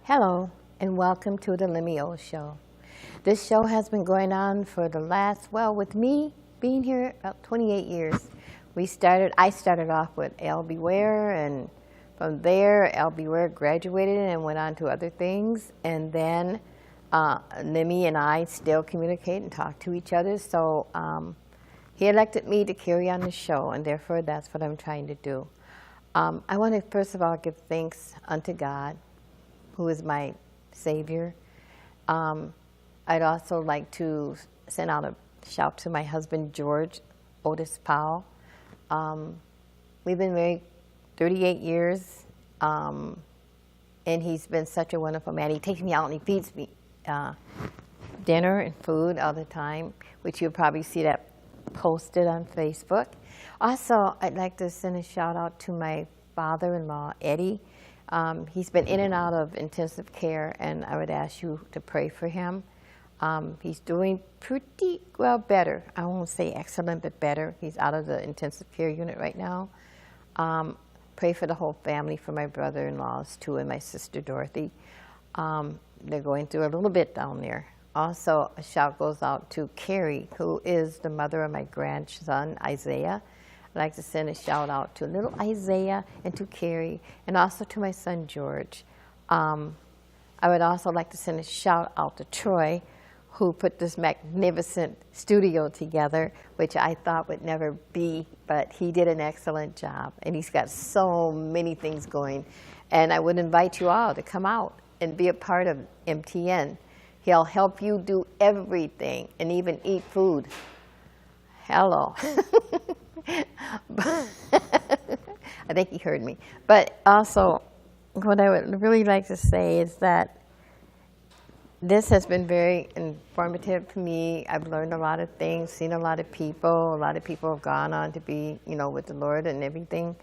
Hello, and welcome to the Lemmy O Show. This show has been going on for the last, well, with me being here about 28 years. I started off with Al Beware, and from there, Al Beware graduated and went on to other things. And then Lemmy and I still communicate and talk to each other. So he elected me to carry on the show, and therefore that's what I'm trying to do. I want to first of all give thanks unto God, who is my Savior. I'd also like to send out a shout to my husband, George Otis Powell. We've been married 38 years, and he's been such a wonderful man. He takes me out and he feeds me dinner and food all the time, which you'll probably see that posted on Facebook. Also, I'd like to send a shout out to my father-in-law, Eddie. He's been in and out of intensive care, and I would ask you to pray for him. He's doing pretty well, better. I won't say excellent, but better. He's out of the intensive care unit right now. Pray for the whole family, for my brother-in-laws too, and my sister Dorothy. They're going through a little bit down there. Also, a shout goes out to Carrie, who is the mother of my grandson, Isaiah. I'd like to send a shout out to little Isaiah and to Carrie, and also to my son George. I would also like to send a shout out to Troy, who put this magnificent studio together, which I thought would never be, but he did an excellent job, and he's got so many things going. And I would invite you all to come out and be a part of MTN. He'll help you do everything, and even eat food. Hello. I think he heard me. But also, what I would really like to say is that this has been very informative for me. I've learned a lot of things, seen a lot of people. A lot of people have gone on to be, with the Lord and everything.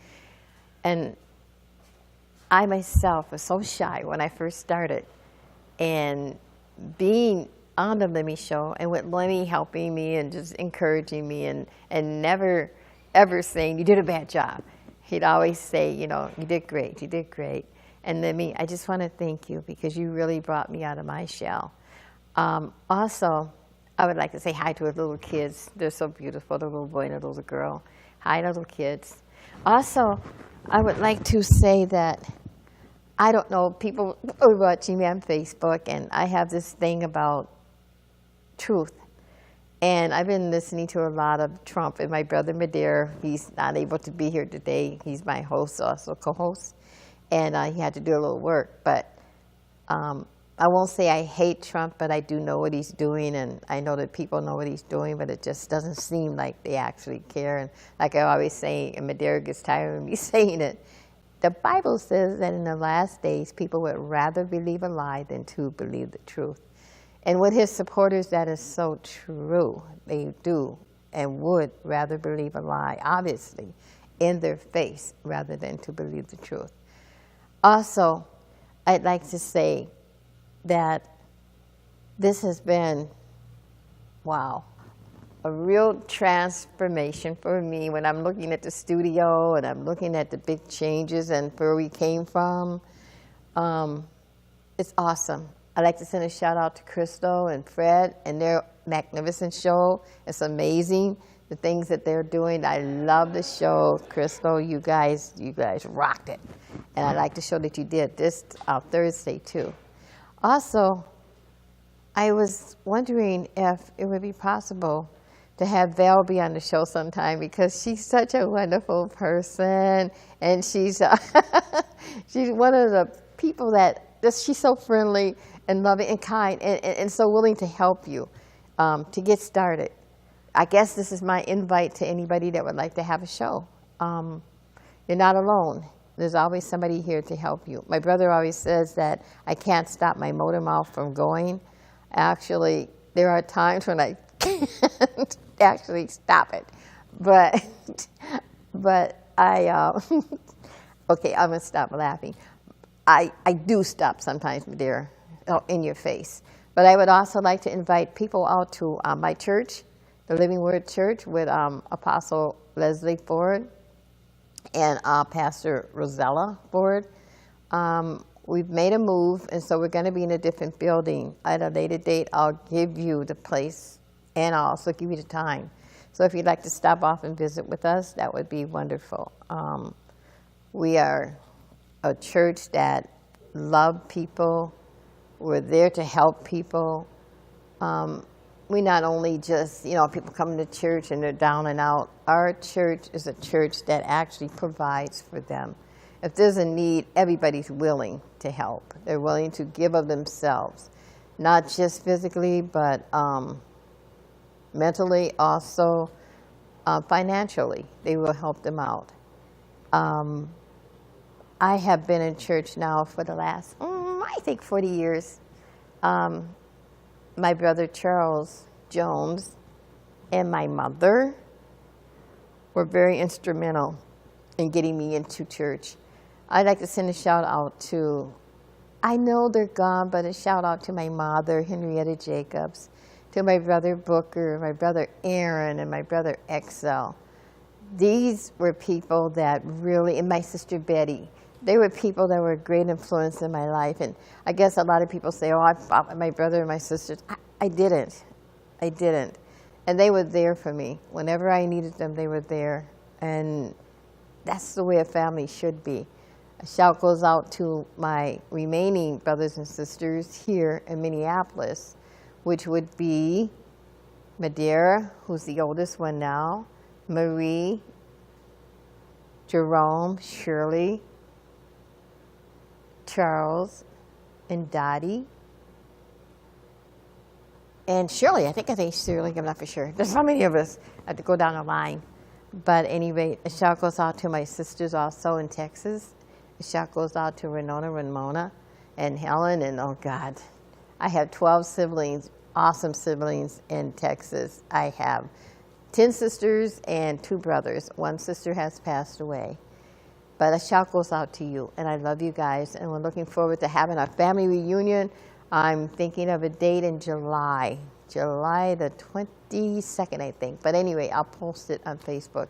And I myself was so shy when I first started. And being on the Lemmy Show, and with Lemmy helping me and just encouraging me, and never ever saying, you did a bad job. He'd always say, you did great, you did great. And Lemmy, I just want to thank you because you really brought me out of my shell. Also, I would like to say hi to his little kids. They're so beautiful, the little boy and the little girl. Hi, little kids. Also, I would like to say that, I don't know, people are watching me on Facebook, and I have this thing about truth. And I've been listening to a lot of Trump, and my brother Madere, he's not able to be here today. He's my host, also co-host, and he had to do a little work. But I won't say I hate Trump, but I do know what he's doing, and I know that people know what he's doing, but it just doesn't seem like they actually care. And like I always say, and Madere gets tired of me saying it, the Bible says that in the last days, people would rather believe a lie than to believe the truth. And with his supporters, that is so true. They do and would rather believe a lie, obviously, in their face, rather than to believe the truth. Also, I'd like to say that this has been, wow, a real transformation for me when I'm looking at the studio and I'm looking at the big changes and where we came from. It's awesome. I'd like to send a shout out to Crystal and Fred and their magnificent show. It's amazing, the things that they're doing. I love the show. Crystal, you guys rocked it. And I like the show that you did this Thursday too. Also, I was wondering if it would be possible to have Val be on the show sometime, because she's such a wonderful person, and she's she's one of the people that she's so friendly and loving and kind, and so willing to help you to get started. I guess this is my invite to anybody that would like to have a show. You're not alone. There's always somebody here to help you. My brother always says that I can't stop my motor mouth from going. Actually, there are times when I can't actually stop it. But I, okay, I'm going to stop laughing. I do stop sometimes, dear, in your face. But I would also like to invite people out to my church, the Living Word Church, with Apostle Leslie Ford and Pastor Rosella Ford. we've made a move, and so we're going to be in a different building. At a later date, I'll give you the place, and I'll also give you the time. So if you'd like to stop off and visit with us, that would be wonderful. We are a church that love people. We're there to help people. We not only just, people come to church and they're down and out. Our church is a church that actually provides for them. If there's a need, everybody's willing to help. They're willing to give of themselves, not just physically, but mentally, also financially. They will help them out. I have been in church now for the last, I think, 40 years. My brother Charles Jones and my mother were very instrumental in getting me into church. I'd like to send a shout out to, I know they're gone, but a shout out to my mother, Henrietta Jacobs, to my brother Booker, my brother Aaron, and my brother Excel. These were people that really, and my sister Betty, they were people that were a great influence in my life. And I guess a lot of people say, oh, I fought with my brother and my sisters. I didn't. And they were there for me. Whenever I needed them, they were there. And that's the way a family should be. A shout goes out to my remaining brothers and sisters here in Minneapolis, which would be Madeira, who's the oldest one now, Marie, Jerome, Shirley, Charles, and Dottie. And Shirley, I think Shirley, I'm not for sure. There's so many of us. I have to go down the line. But anyway, a shout goes out to my sisters also in Texas. A shout goes out to Ramona, and Helen, and oh God. I have 12 siblings, awesome siblings in Texas. I have 10 sisters and 2 brothers. One sister has passed away. But a shout goes out to you, and I love you guys, and we're looking forward to having our family reunion. I'm thinking of a date in July the 22nd, I think. But anyway, I'll post it on Facebook.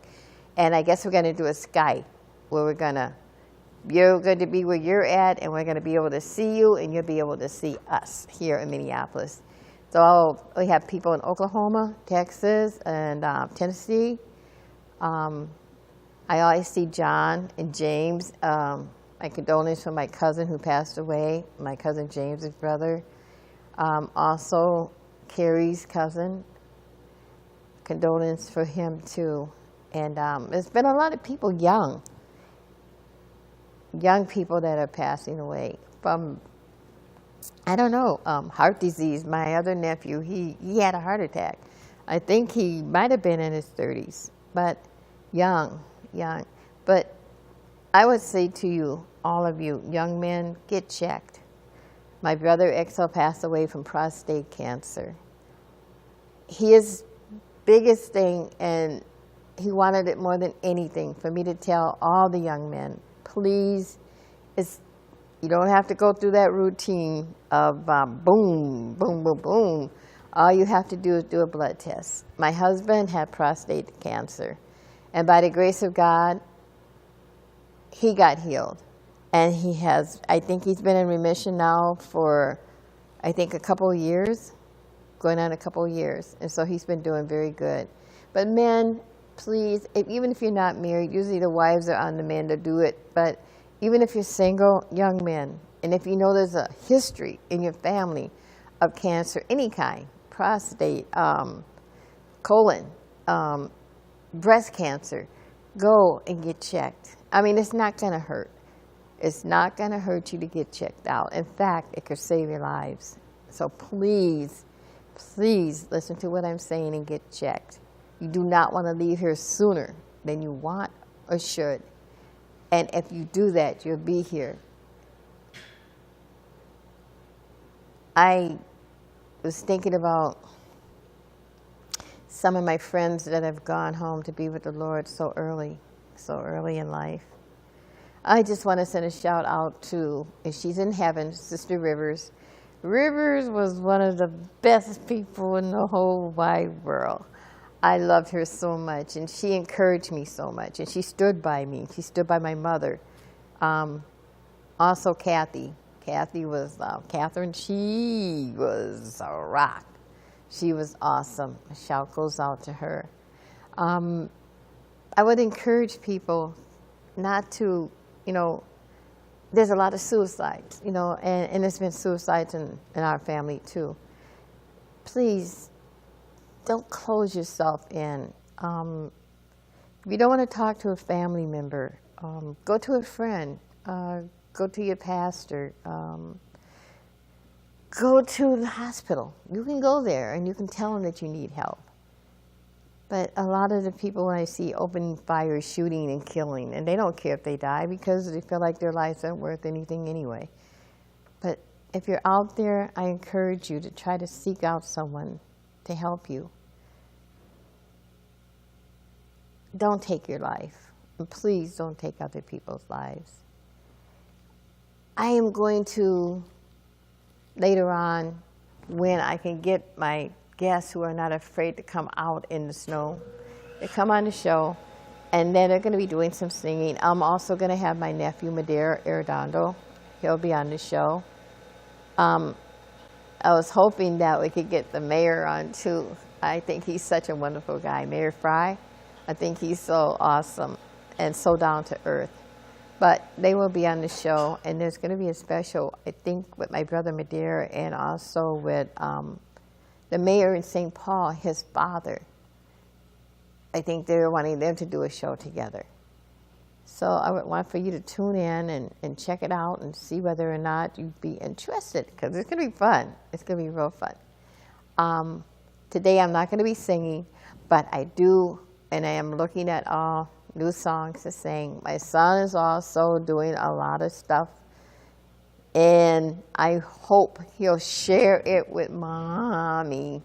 And I guess we're going to do a Skype where you're going to be where you're at, and we're going to be able to see you, and you'll be able to see us here in Minneapolis. So we have people in Oklahoma, Texas, and Tennessee. I always see John and James. My condolences for my cousin who passed away, my cousin James's brother. Also, Carrie's cousin. Condolences for him too. And there's been a lot of people, young people that are passing away from, I don't know, heart disease. My other nephew, he had a heart attack. I think he might have been in his 30s, but young. But I would say to you, all of you, young men, get checked. My brother Excel passed away from prostate cancer. His biggest thing, and he wanted it more than anything, for me to tell all the young men, please, you don't have to go through that routine of boom, boom, boom, boom. All you have to do is do a blood test. My husband had prostate cancer, and by the grace of God, he got healed. And I think he's been in remission now for, I think, a couple of years, going on a couple of years. And so he's been doing very good. But men, please, even if you're not married, usually the wives are on the men to do it. But even if you're single, young men, and if you know there's a history in your family of cancer, any kind, prostate, colon, breast cancer, go and get checked. I mean, it's not going to hurt. It's not going to hurt you to get checked out. In fact, it could save your lives. So please, please listen to what I'm saying and get checked. You do not want to leave here sooner than you want or should. And if you do that, you'll be here. I was thinking about some of my friends that have gone home to be with the Lord so early in life. I just want to send a shout out to, and she's in heaven, Sister Rivers. Rivers was one of the best people in the whole wide world. I loved her so much, and she encouraged me so much, and she stood by me. She stood by my mother. Also Kathy. Catherine, she was a rock. She was awesome. A shout goes out to her. I would encourage people not to, there's a lot of suicides, and there's been suicides in our family too. Please don't close yourself in. If you don't want to talk to a family member, go to a friend, go to your pastor, go to the hospital. You can go there and you can tell them that you need help. But a lot of the people I see opening fires, shooting and killing, and they don't care if they die because they feel like their lives aren't worth anything anyway. But if you're out there, I encourage you to try to seek out someone to help you. Don't take your life. And please don't take other people's lives. I am going to, later on, when I can get my guests who are not afraid to come out in the snow, they come on the show, and then they're going to be doing some singing. I'm also going to have my nephew, Madera Arredondo. He'll be on the show. I was hoping that we could get the mayor on, too. I think he's such a wonderful guy. Mayor Fry, I think he's so awesome and so down to earth. But they will be on the show, and there's going to be a special, I think, with my brother Madera and also with the mayor in St. Paul, his father. I think they're wanting them to do a show together. So I would want for you to tune in and check it out and see whether or not you'd be interested, because it's going to be fun. It's going to be real fun. Today I'm not going to be singing, but I do, and I am looking at all new songs to sing. My son is also doing a lot of stuff, and I hope he'll share it with Mommy,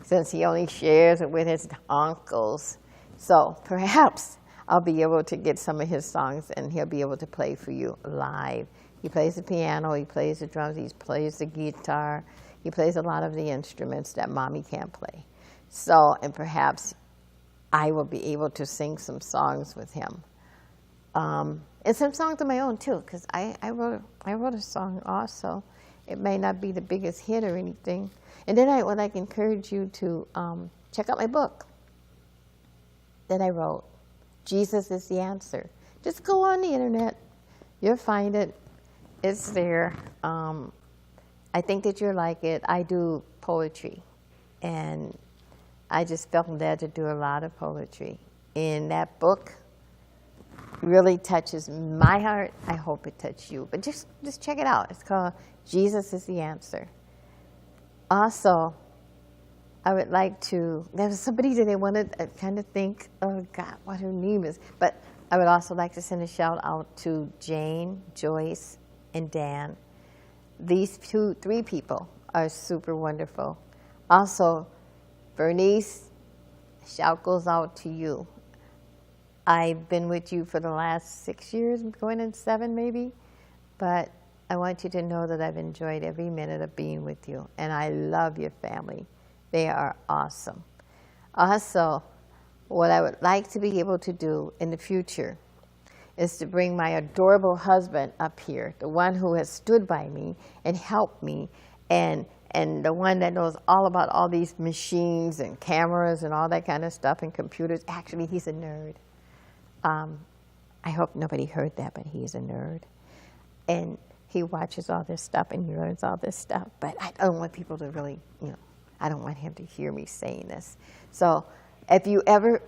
since he only shares it with his uncles. So perhaps I'll be able to get some of his songs and he'll be able to play for you live. He plays the piano, he plays the drums, he plays the guitar, he plays a lot of the instruments that Mommy can't play. So, and perhaps I will be able to sing some songs with him. And some songs of my own too, because I wrote a song also. It may not be the biggest hit or anything. And then I would like to encourage you to check out my book that I wrote, Jesus is the Answer. Just go on the internet. You'll find it. It's there. I think that you'll like it. I do poetry, and I just felt led to do a lot of poetry. And that book really touches my heart. I hope it touches you. But just check it out. It's called Jesus is the Answer. Also, I would like to, there was somebody that I wanted to kind of think, oh God, what her name is. But I would also like to send a shout out to Jane, Joyce, and Dan. These three people are super wonderful. Also, Bernice, shout goes out to you. I've been with you for the last 6 years, going on 7 maybe, but I want you to know that I've enjoyed every minute of being with you, and I love your family. They are awesome. Also, what I would like to be able to do in the future is to bring my adorable husband up here, the one who has stood by me and helped me, and the one that knows all about all these machines and cameras and all that kind of stuff and computers. Actually, he's a nerd. I hope nobody heard that, but he's a nerd. And he watches all this stuff and he learns all this stuff. But I don't want people to really, I don't want him to hear me saying this. So if you ever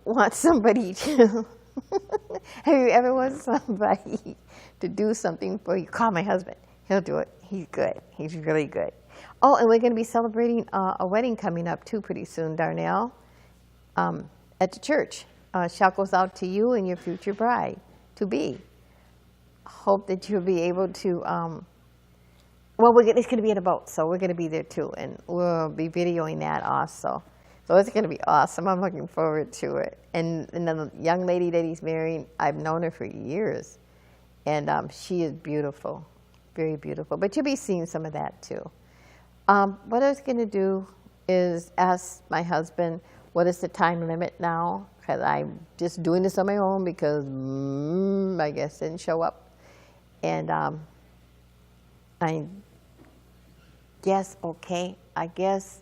want somebody to, if you ever want somebody to do something for you, call my husband. He'll do it. He's good. He's really good. Oh, and we're going to be celebrating a wedding coming up too pretty soon, Darnell, at the church. Shout goes out to you and your future bride-to-be. Hope that you'll be able to, it's going to be in a boat, so we're going to be there too, and we'll be videoing that also. So it's going to be awesome. I'm looking forward to it. And the young lady that he's marrying, I've known her for years, and she is beautiful, very beautiful. But you'll be seeing some of that too. What I was going to do is ask my husband, what is the time limit now? Because I'm just doing this on my own because my guest didn't show up. And I guess, okay, I guess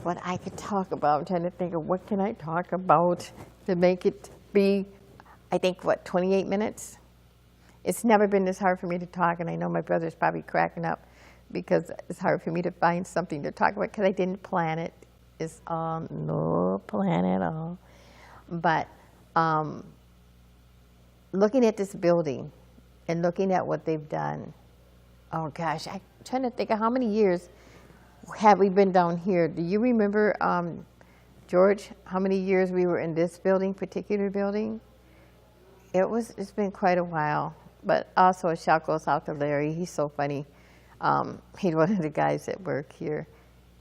what I could talk about, I'm trying to think of what can I talk about to make it be, I think, what, 28 minutes? It's never been this hard for me to talk, and I know my brother's probably cracking up because it's hard for me to find something to talk about because I didn't plan it. It's no plan at all. But looking at this building and looking at what they've done, oh gosh, I'm trying to think of how many years have we been down here. Do you remember, George, how many years we were in this building, particular building? It's been quite a while. But also a shout goes out to Larry. He's so funny. He's one of the guys that work here.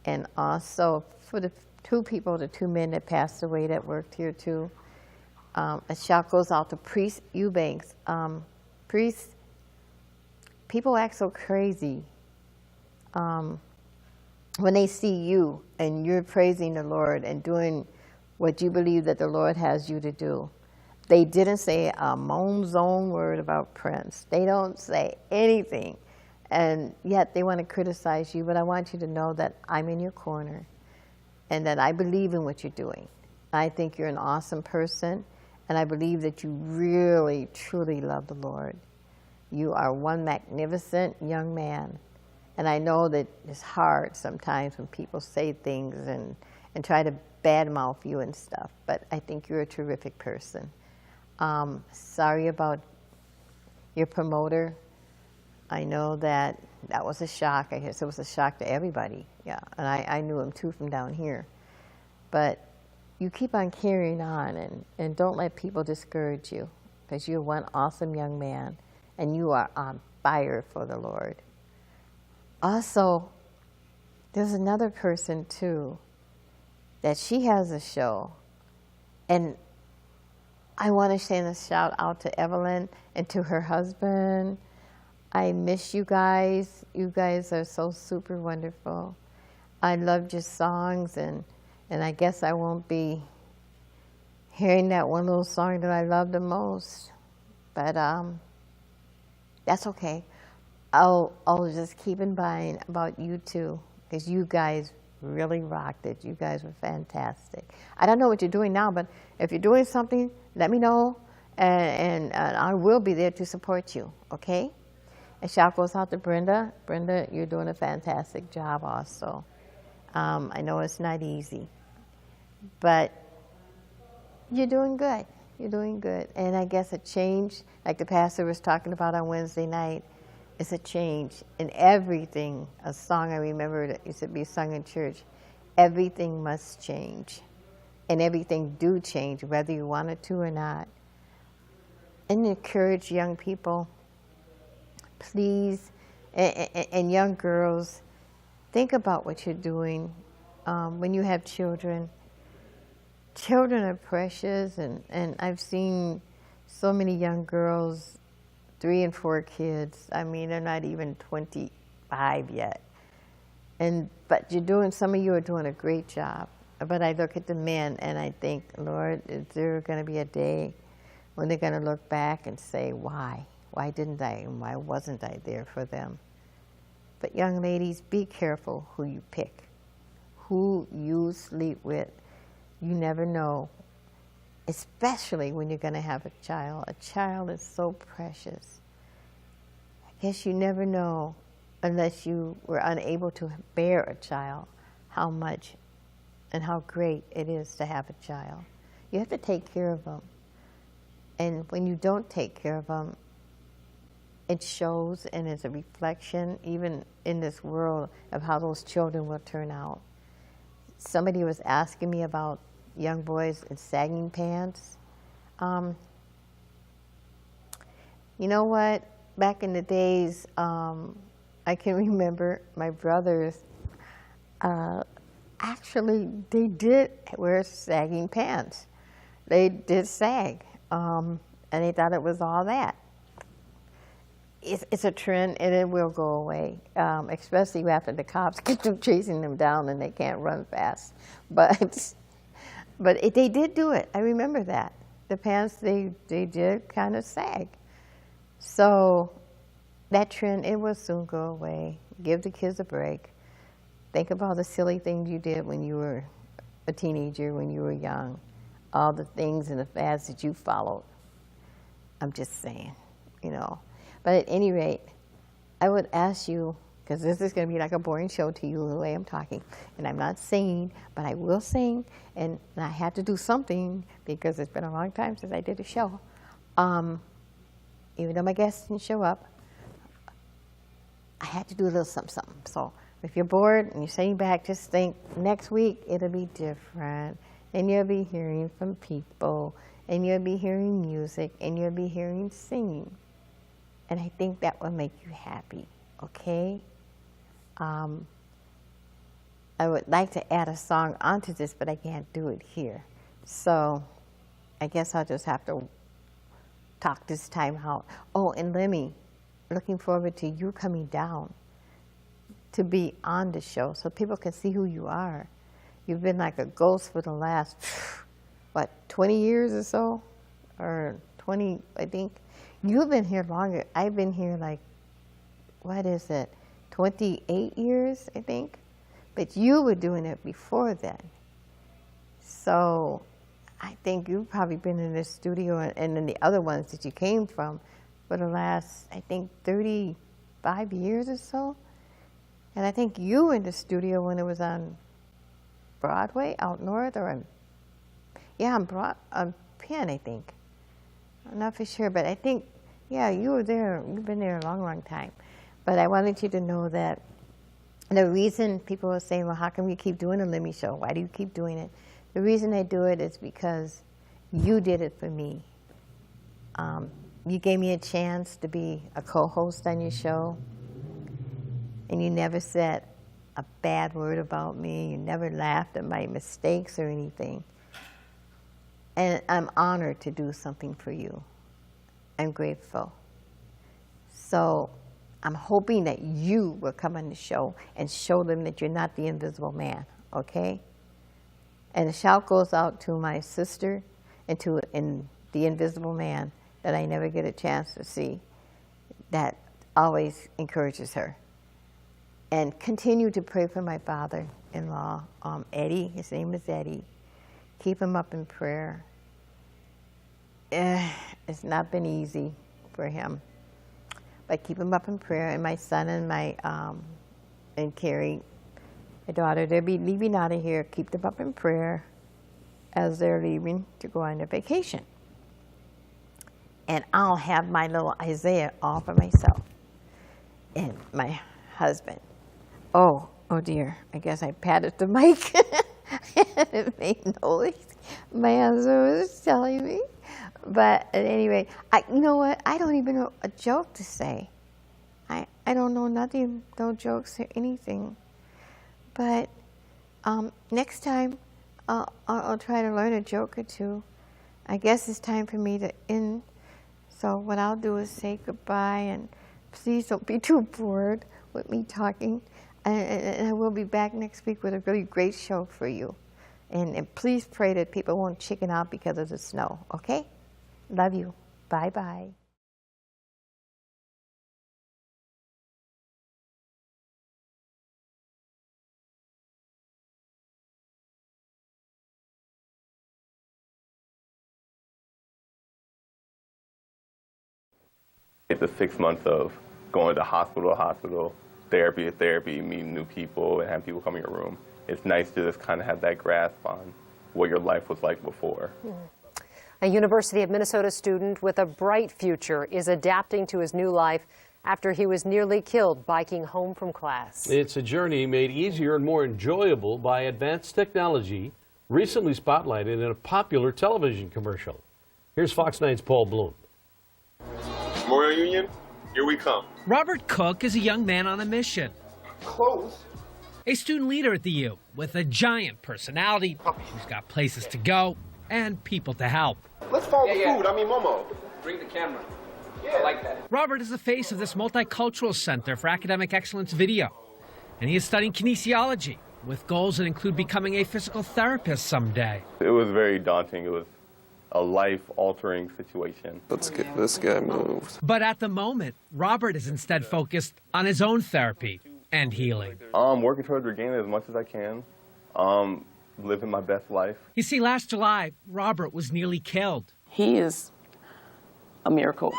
And also for the two men that passed away that worked here too. A shout goes out to Priest Eubanks. Priest, people act so crazy when they see you and you're praising the Lord and doing what you believe that the Lord has you to do. They didn't say a moan zone word about Prince. They don't say anything. And yet they want to criticize you, but I want you to know that I'm in your corner and that I believe in what you're doing. I think you're an awesome person, and I believe that you really, truly love the Lord. You are one magnificent young man. And I know that it's hard sometimes when people say things and try to badmouth you and stuff, but I think you're a terrific person. Sorry about your promoter. I know that was a shock. I guess it was a shock to everybody. Yeah, and I knew him too from down here. But you keep on carrying on and don't let people discourage you because you're one awesome young man and you are on fire for the Lord. Also, there's another person too that she has a show, and I want to send a shout out to Evelyn and to her husband. I miss you guys. You guys are so super wonderful. I loved your songs, and I guess I won't be hearing that one little song that I love the most. But that's okay. I'll just keep in mind about you two, because you guys really rocked it. You guys were fantastic. I don't know what you're doing now, but if you're doing something, let me know, and I will be there to support you, okay? And shout goes out to Brenda. Brenda, you're doing a fantastic job also. I know it's not easy, but you're doing good. You're doing good. And I guess a change, like the pastor was talking about on Wednesday night, is a change in everything. A song I remember that used to be sung in church. Everything must change. And everything do change, whether you want it to or not. And encourage young people, please, and young girls, think about what you're doing when you have children. Children are precious, and I've seen so many young girls, 3 and 4 kids. I mean, they're not even 25 yet. But some of you are doing a great job. But I look at the men and I think, Lord, is there going to be a day when they're going to look back and say, why? Why didn't I? And why wasn't I there for them? But young ladies, be careful who you pick, who you sleep with. You never know, especially when you're going to have a child. A child is so precious. I guess you never know, unless you were unable to bear a child, how much and how great it is to have a child. You have to take care of them. And when you don't take care of them, it shows, and it's a reflection, even in this world, of how those children will turn out. Somebody was asking me about young boys in sagging pants. You know what? Back in the days, I can remember my brothers, actually, they did wear sagging pants. They did sag, and they thought it was all that. It's a trend, and it will go away, especially after the cops get to chasing them down and they can't run fast. But they did do it. I remember that. The pants, they did kind of sag. So that trend, it will soon go away. Give the kids a break. Think of all the silly things you did when you were a teenager, when you were young. All the things and the fads that you followed. I'm just saying, you know. But at any rate, I would ask you, because this is going to be like a boring show to you the way I'm talking, and I'm not singing, but I will sing, and I had to do something because it's been a long time since I did a show. Even though my guests didn't show up, I had to do a little something. So if you're bored and you're sitting back, just think next week it'll be different, and you'll be hearing from people, and you'll be hearing music, and you'll be hearing singing. And I think that will make you happy, okay? I would like to add a song onto this, but I can't do it here. So I guess I'll just have to talk this time out. Oh, and Lemmy, looking forward to you coming down to be on the show so people can see who you are. You've been like a ghost for the last, what, 20 years or so? Or 20, I think. You've been here longer. I've been here like, what is it, 28 years, I think? But you were doing it before then. So I think you've probably been in this studio and in the other ones that you came from for the last, I think, 35 years or so. And I think you were in the studio when it was on Broadway, out north, or on, yeah, on Penn, I think. I'm not for sure, but I think, yeah, you were there. You've been there a long, long time. But I wanted you to know that the reason people are saying, well, how come you keep doing the Lemmy Show? Why do you keep doing it? The reason I do it is because you did it for me. You gave me a chance to be a co-host on your show, and you never said a bad word about me. You never laughed at my mistakes or anything. And I'm honored to do something for you. I'm grateful. So I'm hoping that you will come on the show and show them that you're not the invisible man, okay? And the shout goes out to my sister and to the invisible man that I never get a chance to see, that always encourages her. And continue to pray for my father-in-law, Eddie. His name is Eddie. Keep him up in prayer. It's not been easy for him, but keep him up in prayer. And my son and and Carrie, my daughter, they'll be leaving out of here. Keep them up in prayer as they're leaving to go on their vacation. And I'll have my little Isaiah all for myself and my husband. Oh dear, I guess I patted the mic and it made noise. My husband was telling me. But at any rate, you know what? I don't even know a joke to say. I don't know nothing, no jokes or anything. But next time, I'll try to learn a joke or two. I guess it's time for me to end. So what I'll do is say goodbye, and please don't be too bored with me talking. And I will be back next week with a really great show for you. And please pray that people won't chicken out because of the snow, okay? Love you. Bye-bye. The 6 months of going to hospital to hospital, therapy to therapy, meeting new people, and having people come in your room. It's nice to just kind of have that grasp on what your life was like before. A University of Minnesota student with a bright future is adapting to his new life after he was nearly killed biking home from class. It's a journey made easier and more enjoyable by advanced technology, recently spotlighted in a popular television commercial. Here's Fox 9's Paul Bloom. Memorial Union, here we come. Robert Cook is a young man on a mission. Close. A student leader at the U with a giant personality who's got places to go and people to help. Let's follow the food. I mean, Momo. Bring the camera. Yeah. I like that. Robert is the face of this multicultural center for academic excellence video, and he is studying kinesiology with goals that include becoming a physical therapist someday. It was very daunting. It was a life-altering situation. Let's get this guy moved. But at the moment, Robert is instead focused on his own therapy and healing. Working towards regaining as much as I can, living my best life. You see, last July, Robert was nearly killed. He is a miracle.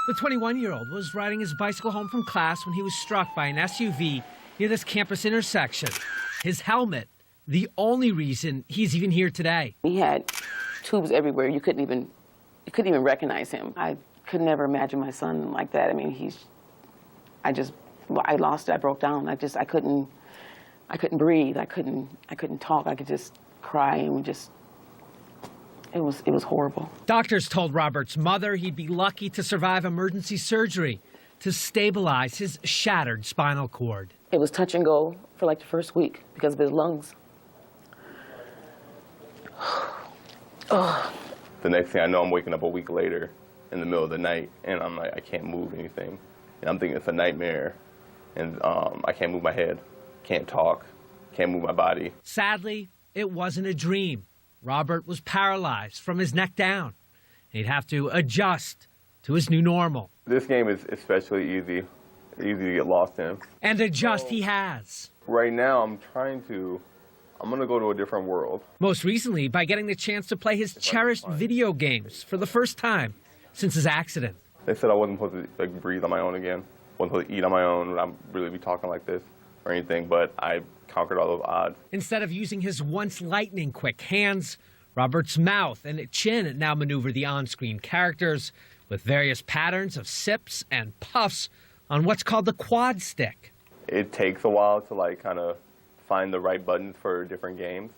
The 21-year-old was riding his bicycle home from class when he was struck by an SUV near this campus intersection. His helmet, the only reason he's even here today. He had tubes everywhere. You couldn't even recognize him. I could never imagine my son like that. I mean, I lost it. I broke down. I couldn't breathe. I couldn't talk. I could just cry and it was horrible. Doctors told Robert's mother he'd be lucky to survive emergency surgery to stabilize his shattered spinal cord. It was touch and go for like the first week because of his lungs. The next thing I know, I'm waking up a week later in the middle of the night, and I'm like, I can't move anything. And I'm thinking it's a nightmare, and I can't move my head, can't talk, can't move my body. Sadly, it wasn't a dream. Robert was paralyzed from his neck down. He'd have to adjust to his new normal. This game is especially easy to get lost in. And adjust he has. Right now, I'm going to go to a different world. Most recently, by getting the chance to play his cherished video games for the first time since his accident. They said I wasn't supposed to breathe on my own again. Wasn't supposed to eat on my own, and I'm really be talking like this or anything, but I conquered all those odds. Instead of using his once lightning-quick hands, Robert's mouth and chin now maneuver the on-screen characters with various patterns of sips and puffs on what's called the quad stick. It takes a while to kind of find the right buttons for different games.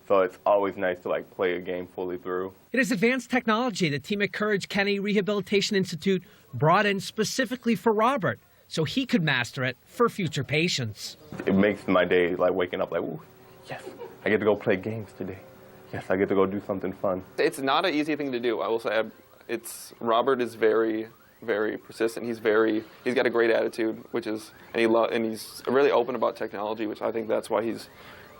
So it's always nice to play a game fully through. It is advanced technology the team at Courage Kenny Rehabilitation Institute brought in specifically for Robert so he could master it for future patients. It makes my day waking up ooh, yes, I get to go play games today. Yes, I get to go do something fun. It's not an easy thing to do. I will say, Robert is very, very persistent. He's got a great attitude, and he's really open about technology, which I think that's why he's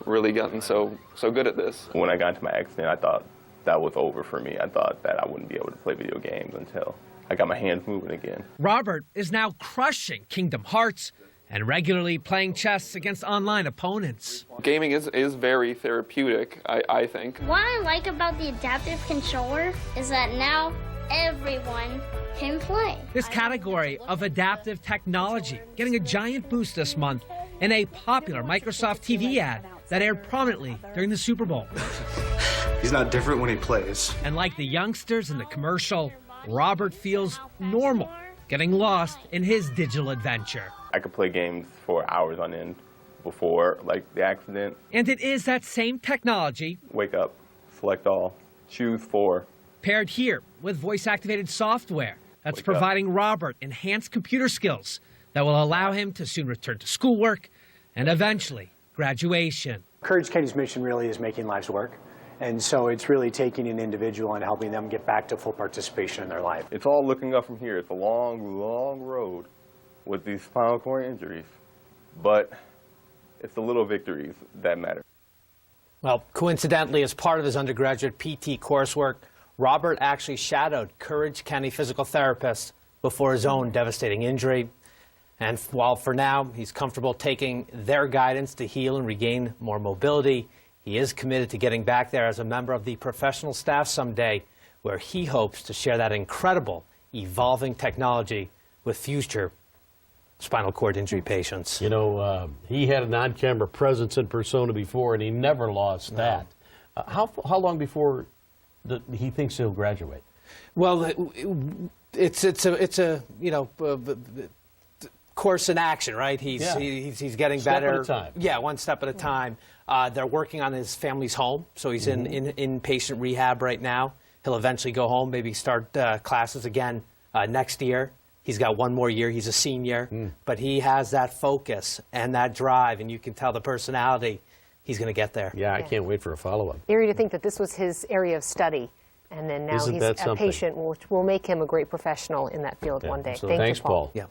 really gotten so good at this. When I got into my accident, I thought that was over for me. I thought that I wouldn't be able to play video games until I got my hands moving again. Robert is now crushing Kingdom Hearts and regularly playing chess against online opponents. Gaming is very therapeutic, I think. What I like about the adaptive controller is that now everyone can play. This category of adaptive technology getting a giant boost this month in a popular Microsoft TV ad that aired prominently during the Super Bowl. He's not different when he plays. And like the youngsters in the commercial, Robert feels normal getting lost in his digital adventure. I could play games for hours on end before the accident. And it is that same technology, Wake up, select all, choose 4. paired here with voice-activated software that's providing Robert enhanced computer skills that will allow him to soon return to schoolwork and eventually graduation. Courage Kenny's mission really is making lives work. And so it's really taking an individual and helping them get back to full participation in their life. It's all looking up from here. It's a long, long road with these spinal cord injuries. But it's the little victories that matter. Well, coincidentally, as part of his undergraduate PT coursework, Robert actually shadowed Courage Kenny physical therapists before his own devastating injury. And while for now he's comfortable taking their guidance to heal and regain more mobility, he is committed to getting back there as a member of the professional staff someday, where he hopes to share that incredible, evolving technology with future spinal cord injury patients. You know, he had an on-camera presence in persona before, and he never lost that. How long before he thinks he'll graduate? Well, it's a course in action, right? He's getting better. Step at a time. Yeah, one step at a time. They're working on his family's home, so he's in inpatient rehab right now. He'll eventually go home, maybe start classes again next year. He's got one more year. He's a senior, but he has that focus and that drive, and you can tell the personality. He's going to get there. Yeah, I can't wait for a follow-up. Eerie to think that this was his area of study, and then now Isn't he's that a something? patient, which will make him a great professional in that field one day. So Thank thanks, you, Paul. Yeah.